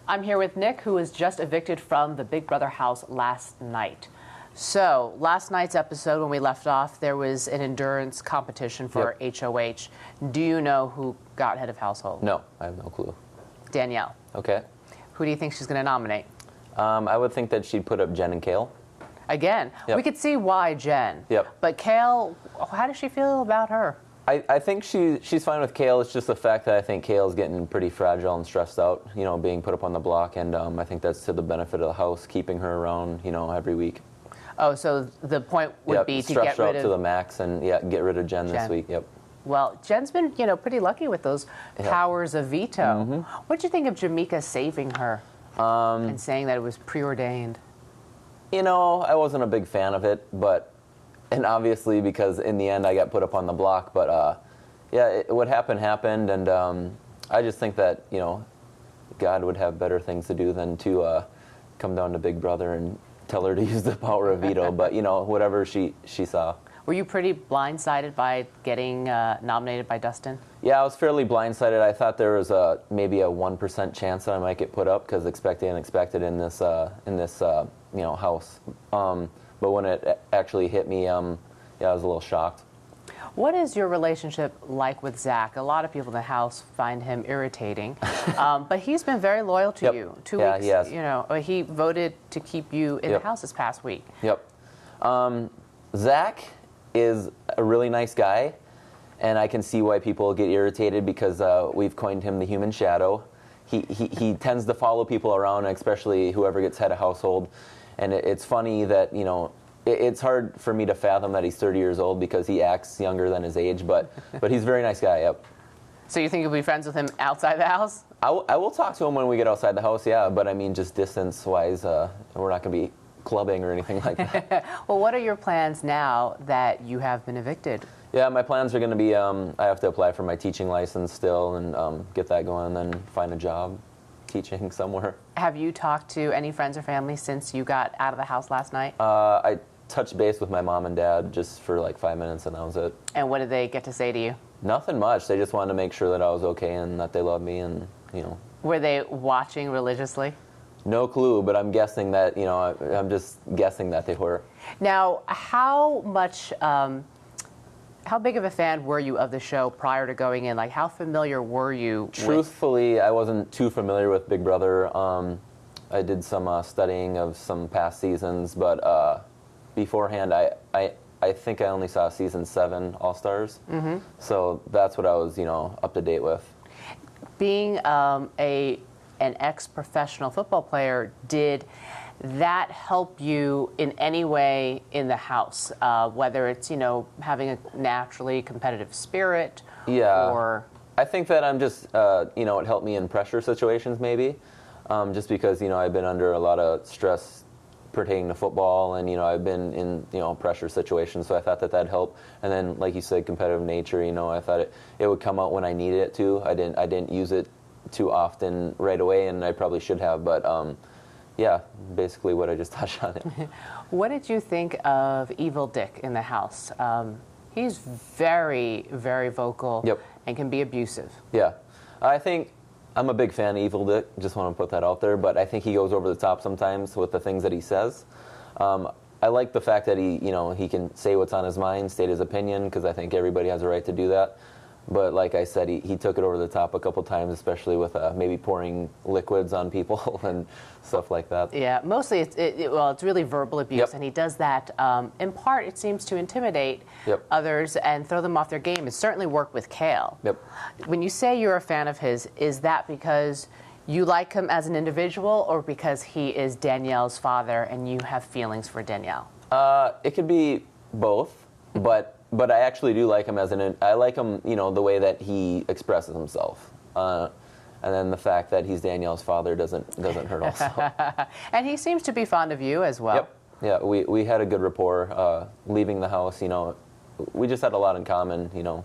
I'm here with Nick, who was just evicted from the Big Brother house last night. So, last night's episode, when we left off, there was an endurance competition for HOH. Do you know who got head of household? No, I have no clue. Danielle. Okay. Who do you think she's going to nominate? I would think that she'd put up Jen and Kale. Again, we could see why Jen. But Kale, how does she feel about her? I think she's fine with Kale. It's just the fact that I think Kale's getting pretty fragile and stressed out, you know, being put up on the block. And I think that's to the benefit of the house, keeping her around, you know, every week. Oh, so the point would be to get rid of... Stress her up to the max and, get rid of Jen this week. Well, Jen's been, you know, pretty lucky with those powers of veto. What did you think of Jamaica saving her and saying that it was preordained? You know, I wasn't a big fan of it, and obviously because in the end I got put up on the block, but what happened happened, and I just think that, you know, God would have better things to do than to come down to Big Brother and tell her to use the power of veto, but, you know, whatever she saw. Were you pretty blindsided by getting nominated by Dustin? Yeah, I was fairly blindsided. I thought there was maybe a 1% chance that I might get put up, because expected and unexpected in this you know, house. But when it actually hit me, I was a little shocked. What is your relationship like with Zach? A lot of people in the house find him irritating, but he's been very loyal to you. 2 weeks, he has. You know, he voted to keep you in the house this past week. Zach is a really nice guy, and I can see why people get irritated, because we've coined him the human shadow. He tends to follow people around, especially whoever gets head of household. And it's funny that, you know, it's hard for me to fathom that he's 30 years old, because he acts younger than his age, but he's a very nice guy, So you think you'll be friends with him outside the house? I will talk to him when we get outside the house, but I mean, just distance-wise, we're not going to be clubbing or anything like that. Well, what are your plans now that you have been evicted? Yeah, my plans are going to be, I have to apply for my teaching license still and get that going, and then find a job teaching somewhere. Have you talked to any friends or family since you got out of the house last night? I touched base with my mom and dad just for like 5 minutes, and that was it. And what did they get to say to you? Nothing much. They just wanted to make sure that I was okay and that they loved me, and, you know. Were they watching religiously? No clue, but I'm guessing that, you know, I'm just guessing that they were. Now, how big of a fan were you of the show prior to going in? Like, how familiar were you? Truthfully, I wasn't too familiar with Big Brother. I did some studying of some past seasons, but beforehand, I think I only saw season 7 All Stars. So that's what I was, you know, up to date with. Being an ex-professional football player, did that help you in any way in the house? Whether it's, you know, having a naturally competitive spirit, or... I think that I'm just, you know, it helped me in pressure situations maybe, just because, you know, I've been under a lot of stress pertaining to football, and, you know, I've been in, you know, pressure situations, so I thought that that'd help. And then, like you said, competitive nature, you know, I thought it would come out when I needed it to. I didn't use it too often right away, and I probably should have, but yeah, basically what I just touched on it. What did you think of Evil Dick in the house? He's very, very vocal and can be abusive. Yeah, I think I'm a big fan of Evil Dick, just want to put that out there, but I think he goes over the top sometimes with the things that he says. I like the fact that he can say what's on his mind, state his opinion, because I think everybody has a right to do that. But like I said, he took it over the top a couple times, especially with maybe pouring liquids on people and stuff like that. Yeah, mostly it's really verbal abuse, and he does that in part, it seems, to intimidate others and throw them off their game. It certainly worked with Kale. When you say you're a fan of his, is that because you like him as an individual, or because he is Danielle's father and you have feelings for Danielle? It could be both, but I actually do like him I like him, you know, the way that he expresses himself. And then the fact that he's Danielle's father doesn't hurt also. And he seems to be fond of you as well. Yeah, we had a good rapport leaving the house, you know. We just had a lot in common, you know.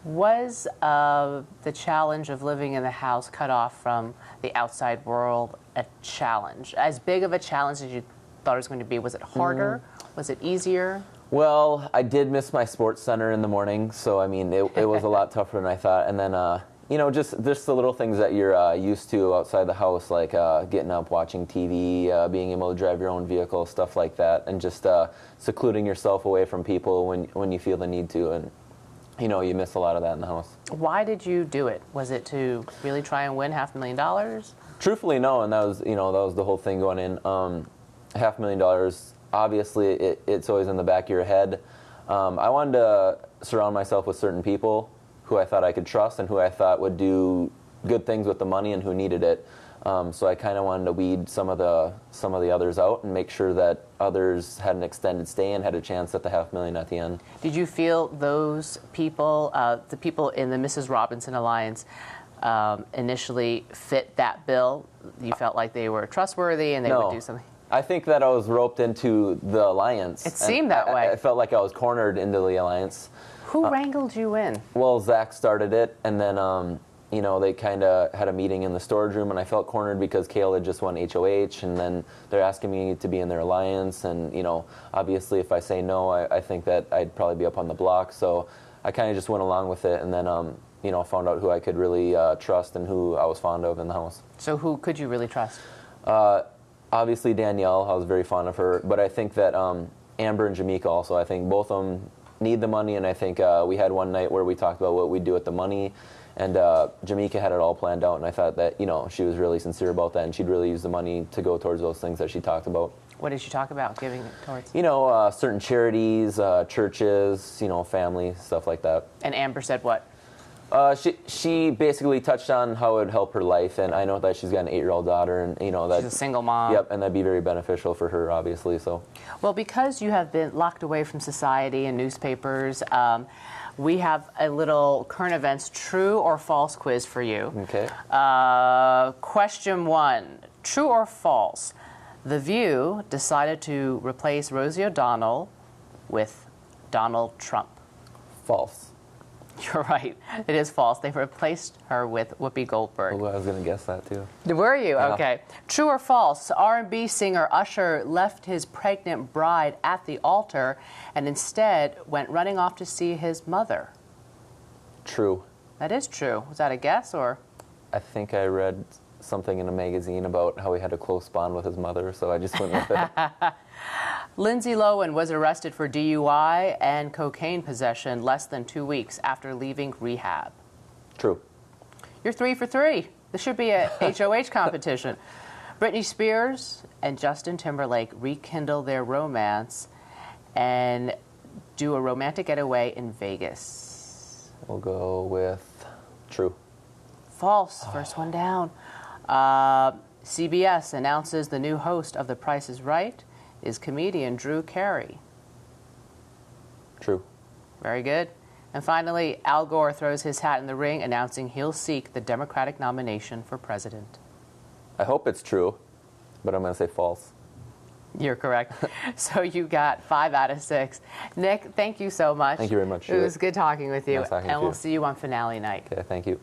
Was the challenge of living in the house cut off from the outside world a challenge? As big of a challenge as you thought it was going to be? Was it harder? Was it easier? Well, I did miss my sports center in the morning, so I mean, it was a lot tougher than I thought. And then, Just the little things that you're used to outside the house, like getting up, watching TV, being able to drive your own vehicle, stuff like that, and just secluding yourself away from people when you feel the need to, and you miss a lot of that in the house. Why did you do it? Was it to really try and win $500,000? Truthfully, no, and that was the whole thing going in. $500,000. Obviously, it's always in the back of your head. I wanted to surround myself with certain people who I thought I could trust and who I thought would do good things with the money and who needed it. So I kind of wanted to weed some of the others out and make sure that others had an extended stay and had a chance at the $500,000 at the end. Did you feel those people, the people in the Mrs. Robinson Alliance, initially fit that bill? You felt like they were trustworthy and they would do something? I think that I was roped into the alliance. It seemed that way. I felt like I was cornered into the alliance. Who wrangled you in? Well, Zach started it, and then they kind of had a meeting in the storage room, and I felt cornered because Kale had just won HOH, and then they're asking me to be in their alliance, and obviously if I say no, I think that I'd probably be up on the block, so I kind of just went along with it, and then found out who I could really trust and who I was fond of in the house. So who could you really trust? Obviously Danielle, I was very fond of her, but I think that Amber and Jamaica also, I think both of them need the money, and I think we had one night where we talked about what we'd do with the money, and Jamaica had it all planned out, and I thought that she was really sincere about that, and she'd really use the money to go towards those things that she talked about. What did she talk about giving it towards? Certain charities, churches, family, stuff like that. And Amber said what? She basically touched on how it would help her life, and I know that she's got an 8-year-old daughter, and that she's a single mom. Yep, and that'd be very beneficial for her, obviously. So, well, because you have been locked away from society and newspapers, we have a little current events true or false quiz for you. Okay. Question 1: true or false? The View decided to replace Rosie O'Donnell with Donald Trump. False. You're right. It is false. They replaced her with Whoopi Goldberg. Oh, I was going to guess that, too. Were you? Yeah. Okay. True or false? R&B singer Usher left his pregnant bride at the altar and instead went running off to see his mother. True. That is true. Was that a guess, or? I think I read something in a magazine about how he had a close bond with his mother, so I just went with it. Lindsay Lohan was arrested for DUI and cocaine possession less than 2 weeks after leaving rehab. True. You're 3 for 3. This should be a HOH competition. Britney Spears and Justin Timberlake rekindle their romance and do a romantic getaway in Vegas. We'll go with true. False. First one down. CBS announces the new host of The Price is Right is comedian Drew Carey. True. Very good. And finally, Al Gore throws his hat in the ring, announcing he'll seek the Democratic nomination for president. I hope it's true, but I'm going to say false. You're correct. So you got 5 out of 6. Nick, thank you so much. Thank you very much. It was good talking with you. Nice talking and to we'll you. see you on finale night. Okay, thank you.